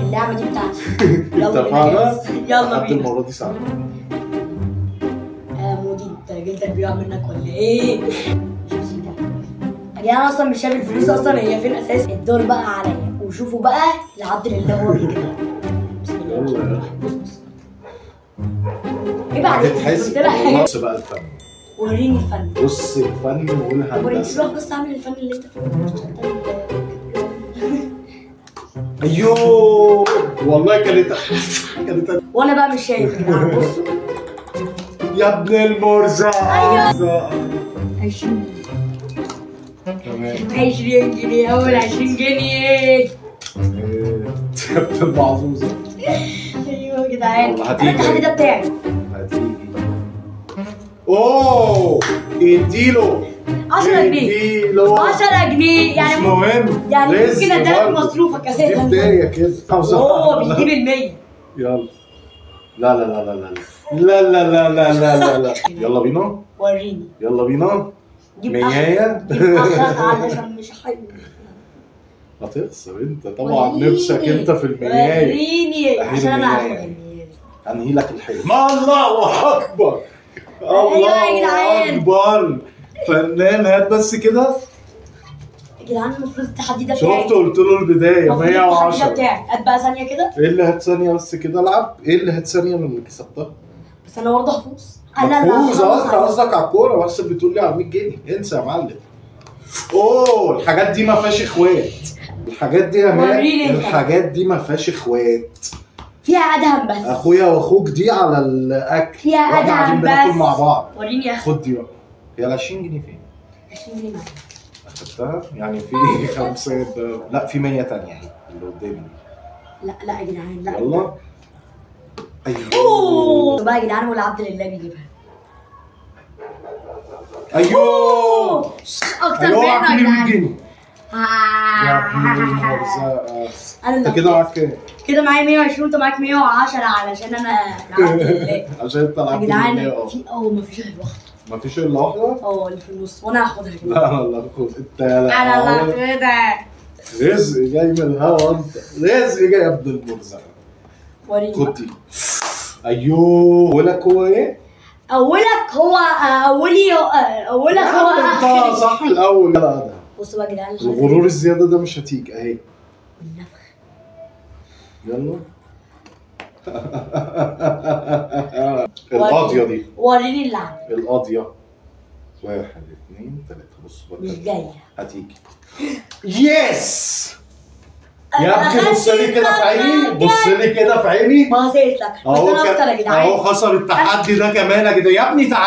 اللعبة دي بتاعتي. يلا اتفقنا؟ يلا بينا. المرة دي ساعة. مودي انت جلدك بيقع منك ولا ايه؟ يعني انا اصلا مش شايف الفلوس اصلا هي فين اساس. الدور بقى عليا وشوفوا بقى العبد لله هو بيجري. بسم الله. يلا بص بص. ايه بعد هتتحسب. بص بقى الفن. وريني الفن. بص الفن والهندسة. روح بس اعمل الفن اللي انت فيه. ايوه والله كانت وانا بقى مش شايف يا جدعان. بصوا يا ابن المرزق. ايوه 20 تمام 20 جنيه. اول 20 جنيه. يا ابن المعزوزة. ايوه يا جدعان. والله هتيجي. انا التحدي ده بتاعي. هتيجي. اوه اديله 10 جنيه. اديله 10 جنيه يعني مش مهم. يعني رزق ممكن اديلك برضه. مصروفك دي اساسا. بداية كده. اوه بيجيب ال 100. يلا لا لا لا لا لا لا لا لا لا لا لا لا يلا بينا. وريني. يلا بينا. جيب مياية. جيب اخرك علشان مش حلو. هتخسر انت طبعا. نفسك انت في المياية. وريني عشان انا المياية. هاخد المياية. انهي لك الحلم. الله اكبر. أيوة يا الله جدعان. اكبر. فنان. هات بس كده. يا جدعان المفروض التحدي ده بتاعي. شفت قلت له البدايه المفروض التحدي ده 110. بتاعي. هات بقى ثانية كده. ايه اللي هات ثانيه بس كده العب. ايه اللي هات ثانيه من اللي كسبتها. بس انا برضه هفوز. مفروض انت قصدك على الكوره بس بتقول لي على 100 جنيه. انسى يا معلم. اوه الحاجات دي ما فيهاش اخوات. الحاجات دي يا مان. الحاجات دي ما فيهاش اخوات. فيها ادهم بس. اخويا واخوك دي على الاكل. فيها واحنا قاعدين ادهم بناكل بس. مع بعض. وريني يا اخي. خد دي بقى. هي ال 20 جنيه فين؟ 20 جنيه معايا. اخدتها يعني في 5. لا في 100 تانية اهي اللي قدامي دي. لا يا جدعان لا. يلا. ايوه. اوه بقى يا جدعان والعبد لله بيجيبها. ايوه. اكتر ايوه منه يا 100 جدعان. جنيه. يا ابن المرزقة. انا انت اللي كده معاك كام؟ كده معايا 120 وانت معاك 110 علشان انا العبد لله. عشان انت يا العبد جدعان لله. في مفيش غير واحده. مفيش الا واحدة؟ اللي في النص وانا هاخدها كده. لا لا خد انت. انا اللي هاخدها. رزق جاي من الهوا انت. رزق جاي يا ابن المرزقة. وريني خد دي. ايوه. ولك هو ايه؟ اولك هو اولك هو انت اخري. صح الاول. لا ده بصوا بقى يا جدعان الغرور الزيادة ده مش هتيجي اهي. والنفخ. يلا. القاضية دي. وريني اللعب. القاضية 1 2 3. بص مش جايه. هتيجي. يس. يا ابني بص لي كده في عيني. بص لي كده في عيني. ما هسيت لك بس انا اكتر يا جدعان. اهو خسر التحدي ده كمان يا جدعان. يا ابني تعالى.